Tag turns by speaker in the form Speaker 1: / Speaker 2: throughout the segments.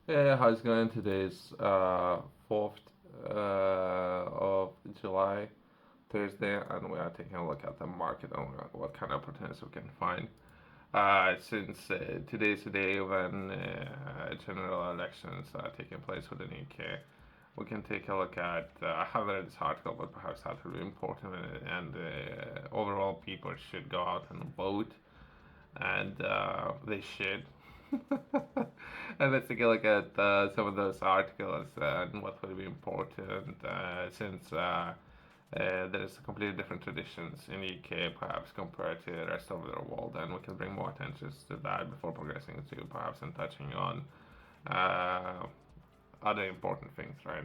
Speaker 1: Yeah, how's it going? Today's 4th of July, Thursday, and we are taking a look at the market and what kind of opportunities we can find. Since today's the day when general elections are taking place within the UK, we can take a look at. I haven't read this article, but perhaps that will be important, and overall, people should go out and vote, and they should. And let's take a look at some of those articles and what will be important since there's completely different traditions in the UK perhaps compared to the rest of the world, and we can bring more attention to that before progressing to perhaps and touching on uh, other important things, right?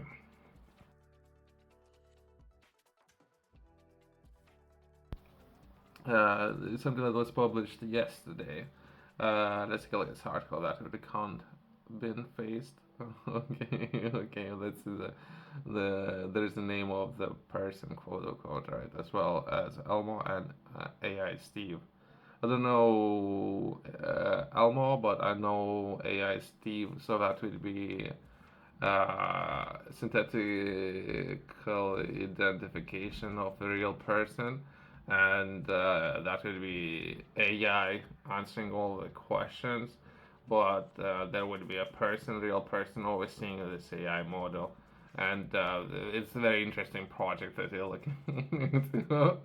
Speaker 1: Something that was published yesterday. Let's take a look at this article that the account been faced. Okay, okay. Let's see there's the name of the person, quote unquote, right, as well as Elmo and AI Steve. I don't know Elmo, but I know AI Steve, so that would be synthetical identification of the real person, and that would be AI answering all the questions, but there would be a person, real person, overseeing this AI model. And it's a very interesting project that they're looking to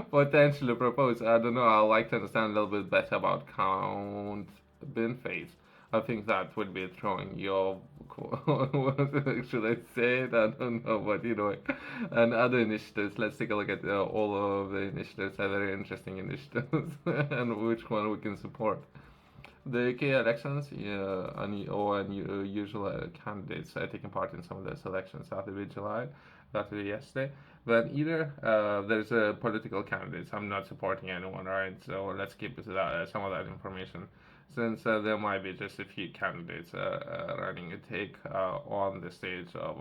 Speaker 1: potentially propose. I don't know. I'd like to understand a little bit better about Count Bin Face. I think that would be throwing your what should I say it? I don't know, but and other initiatives. Let's take a look at all of the initiatives. Are very interesting initiatives, and which one we can support. The UK elections, unusual candidates taking part in some of those elections that will be July, that will be yesterday. But either there's political candidates. I'm not supporting anyone, right? So let's keep it to that, some of that information, since there might be just a few candidates running a take on the stage of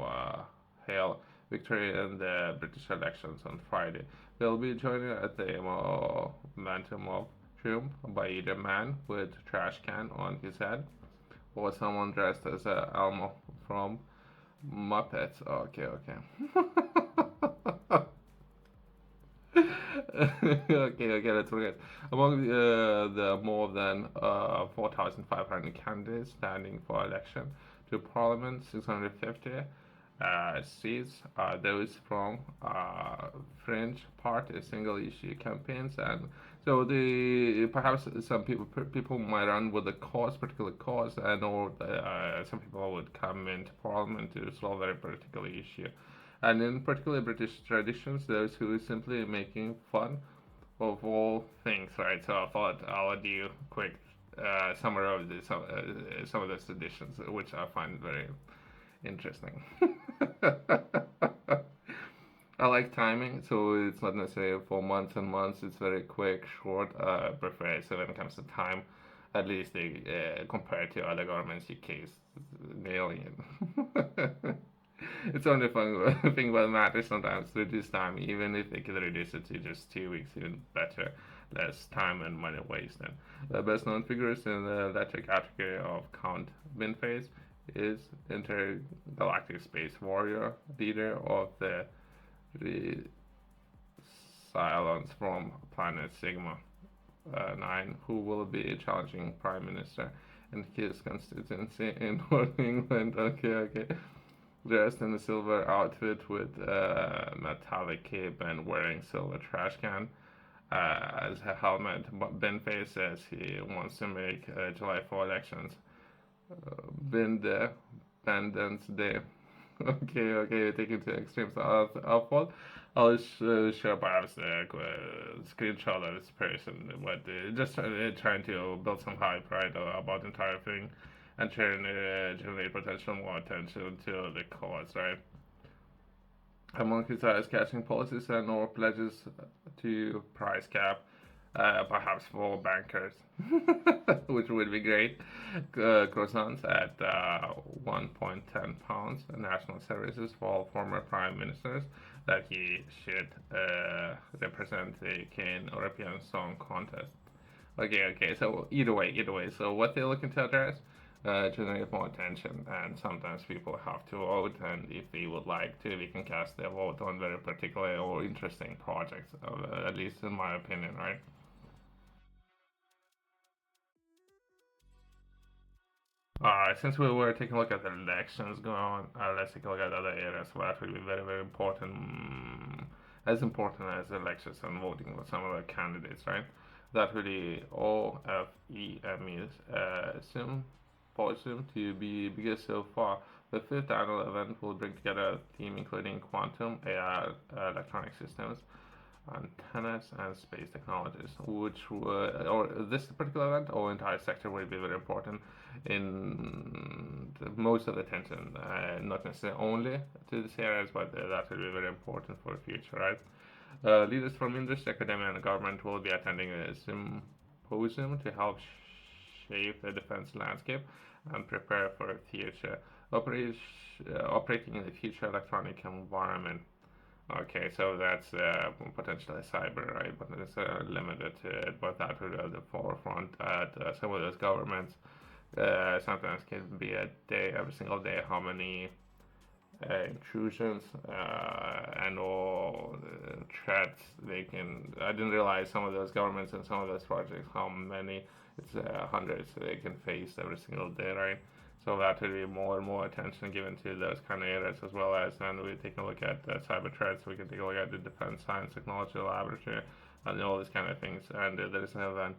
Speaker 1: Hale victory in the British elections on Friday. They'll be joining at the momentum of room by either man with a trash can on his head or someone dressed as Elmo from Muppets. Okay, okay. Okay, let's look at among the more than 4,500 candidates standing for election to Parliament, 650 seats are those from fringe party single issue campaigns, and so the perhaps some people might run with a cause, particular cause, and or some people would come into Parliament to solve a particular issue. And in particular British traditions, those who are simply making fun of all things, right? So I thought I'll do a quick summary of some of those traditions, which I find very interesting. I like timing, so it's not necessarily for months and months. It's very quick, short. Prefer so when it comes to time, at least they compared to other governments, UK is nailing it. It's only fun thing what matters sometimes to reduce time, even if they could reduce it to just 2 weeks, even better. Less time and money wasted. The best known figures in the latter category of Count Binface is intergalactic space warrior, leader of the Cylons from planet Sigma 9, who will be challenging Prime Minister in his constituency in North England. Okay, okay. Dressed in a silver outfit with a metallic cape and wearing silver trash can as a helmet. Benface says he wants to make July 4 elections been the Independence Day. Okay, okay, you're taking to extremes. I'll share perhaps a screenshot of this person, but just trying to build some hype, right, about the entire thing and trying to generate potential more attention to the cause, right? Among his catching policies and or pledges to price cap, perhaps for bankers, which would be great. Croissants at £1.10, national services for all former prime ministers that he should represent the Can European Song Contest. Okay, okay. So either way. So what they're looking to address, generate more attention, and sometimes people have to vote, and if they would like to, we can cast their vote on very particular or interesting projects, at least in my opinion, right? Alright, since we were taking a look at the elections going on, let's take a look at other areas where that will be very, very important, as important as elections and voting for some of the candidates, right? That really OFEM is symposium to be biggest so far. The fifth annual event will bring together a theme including quantum, AI, electronic systems, antennas, and space technologies, which would, or this particular event or entire sector will be very important in most of the attention, not necessarily only to these areas, but that will be very important for the future, right? Leaders from industry, academia, and government will be attending a symposium to help shape the defense landscape and prepare for a future operating in the future electronic environment. Okay, so that's potentially cyber, right? But it's limited to it, but that will be at the forefront at some of those governments. Sometimes can be a day, every single day, how many intrusions and all threats they can. I didn't realize some of those governments and some of those projects, how many, it's hundreds they can face every single day, right? So that will be more and more attention given to those kind of areas, as well as when we take a look at cyber threats, we can take a look at the Defense Science Technology Laboratory and all these kind of things. And there's an event.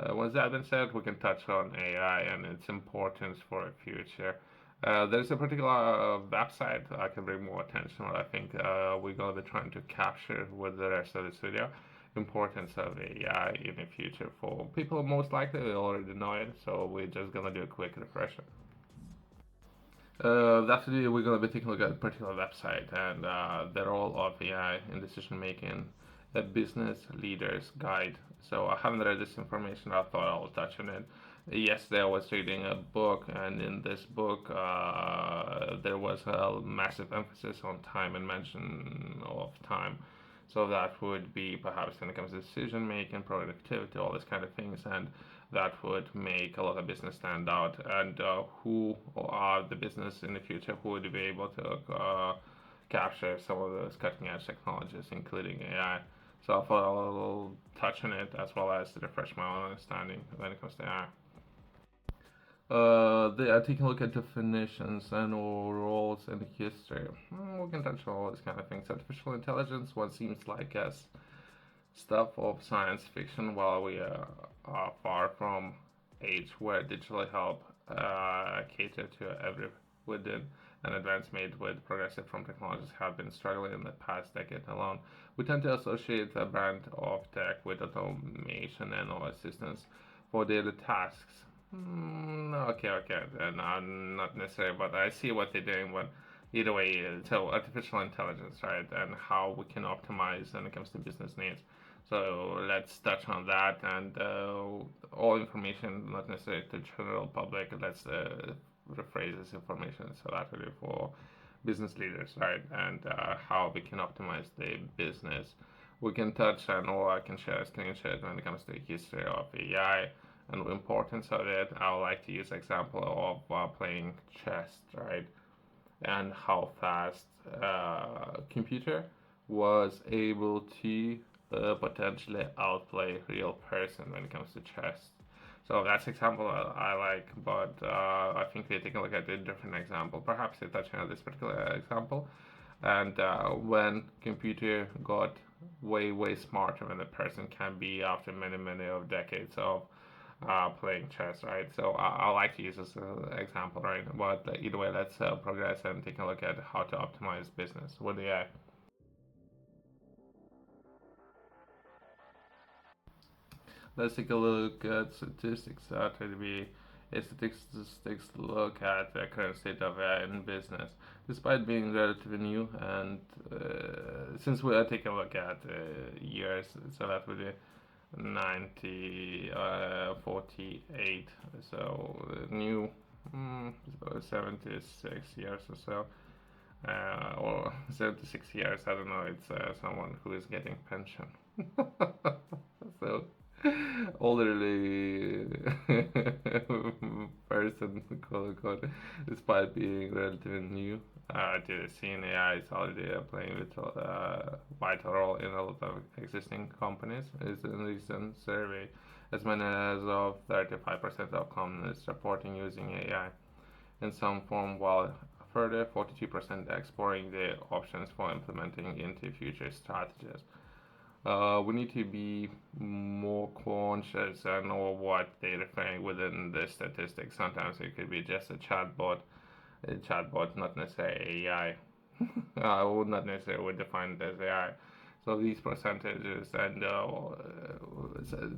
Speaker 1: Once that been said, we can touch on AI and its importance for the future. There's a particular website I can bring more attention on. I think we're going to be trying to capture with the rest of this video importance of AI in the future for people most likely they already know it, so we're just going to do a quick refresher. After we're going to be taking a look at a particular website and the role of AI in decision making, a business leader's guide. So I haven't read this information. I thought I'll touch on it. Yesterday I was reading a book, and in this book there was a massive emphasis on time and mention of time. So that would be perhaps when it comes to decision making, productivity, all these kind of things, and that would make a lot of business stand out. And who are the business in the future who would be able to capture some of those cutting edge technologies, including AI. So I thought I'll touch on it as well as to refresh my own understanding when it comes to AI. They are taking a look at definitions and roles in history. We can touch on all these kind of things. Artificial intelligence, what seems like as stuff of science fiction, while we are far from age where digital help cater to every within and advance made with progressive from technologies have been struggling in the past decade alone. We tend to associate the brand of tech with automation and all assistance for daily tasks. Okay, not necessarily, but I see what they're doing. But either way, so artificial intelligence, right, and how we can optimize when it comes to business needs. So let's touch on that and all information, not necessarily to general public. Let's rephrase this information so that will be for business leaders, right, and how we can optimize the business. We can touch on, or I can share a screenshot when it comes to the history of AI and the importance of it. I would like to use example of playing chess, right, and how fast computer was able to potentially outplay real person when it comes to chess. So that's example I like, but I think we take a look at a different example. Perhaps they touch on this particular example, and when computer got way smarter than a person can be after many of decades of playing chess, right? So I like to use this example, right? But either way, let's progress and take a look at how to optimize business with AI. Let's take a look at statistics. Try to be a statistics look at the current state of AI in business. Despite being relatively new, and since we are taking a look at years, so that would be 48, so new, 76 years or so, or 76 years, I don't know, it's someone who is getting pension. So elderly person, quote unquote, despite being relatively new to the scene. AI is already playing a vital role in a lot of existing companies. Is in a recent survey, as many as of 35% of companies reporting using AI in some form, while further 42% exploring the options for implementing into future strategies. We need to be more conscious and know what they're referring within the statistics. Sometimes it could be just a chatbot, not necessarily AI. I would not necessarily define it as AI. So these percentages and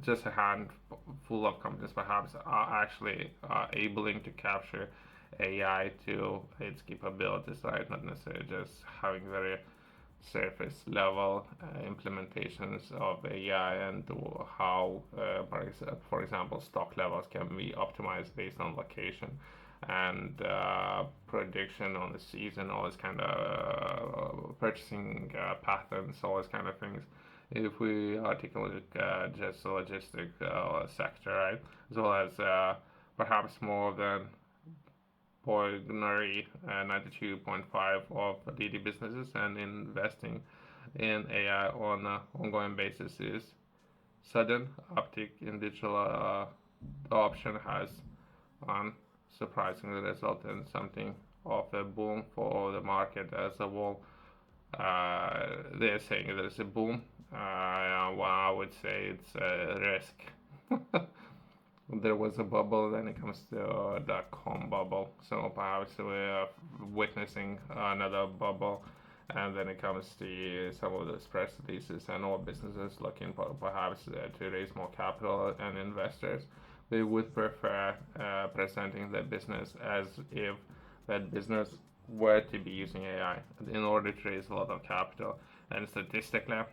Speaker 1: just a handful of companies perhaps are actually able to capture AI to its capabilities, right? Not necessarily just having very surface level implementations of AI and how, for example, stock levels can be optimized based on location and prediction on the season, all this kind of purchasing patterns, all these kind of things. If we articulate just the logistic sector, right, as well as perhaps more than ordinary 92.5 of daily businesses and investing in AI on an ongoing basis is sudden uptick in digital adoption has surprisingly resulted in something of a boom for the market as a whole. They're saying there's a boom. Well, I would say it's a risk. There was a bubble, then it comes to dot-com bubble. So perhaps we're witnessing another bubble, and then it comes to some of those press releases and all businesses looking for perhaps to raise more capital and investors. They would prefer presenting their business as if that business were to be using AI in order to raise a lot of capital. And statistically,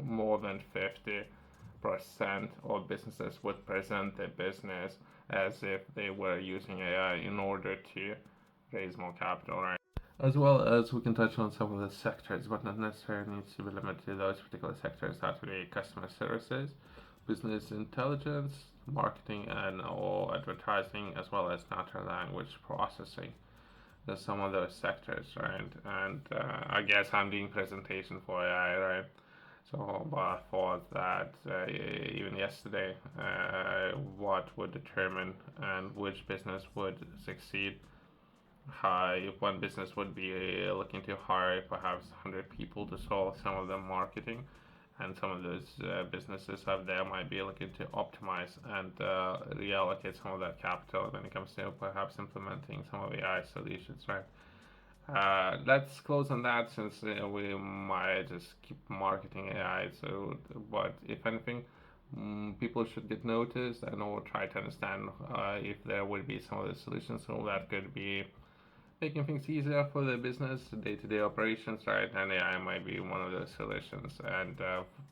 Speaker 1: more than 50% of businesses would present their business as if they were using AI in order to raise more capital, right? As well as we can touch on some of the sectors, but not necessarily needs to be limited to those particular sectors. That would be customer services, business intelligence, marketing and or advertising, as well as natural language processing. There's some of those sectors, right? And I guess I'm doing presentation for AI, right? So, but I thought that even yesterday, what would determine and which business would succeed. If one business would be looking to hire perhaps 100 people to solve some of the marketing, and some of those businesses out there might be looking to optimize and reallocate some of that capital when it comes to perhaps implementing some of AI solutions, right? Let's close on that since we might just keep marketing AI. So, but if anything, people should get noticed and or try to understand if there would be some of the solutions so that could be making things easier for the business, day-to-day operations, right? And AI might be one of those solutions, and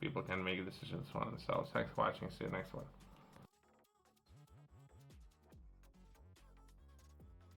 Speaker 1: people can make decisions for themselves. Thanks for watching. See you next one.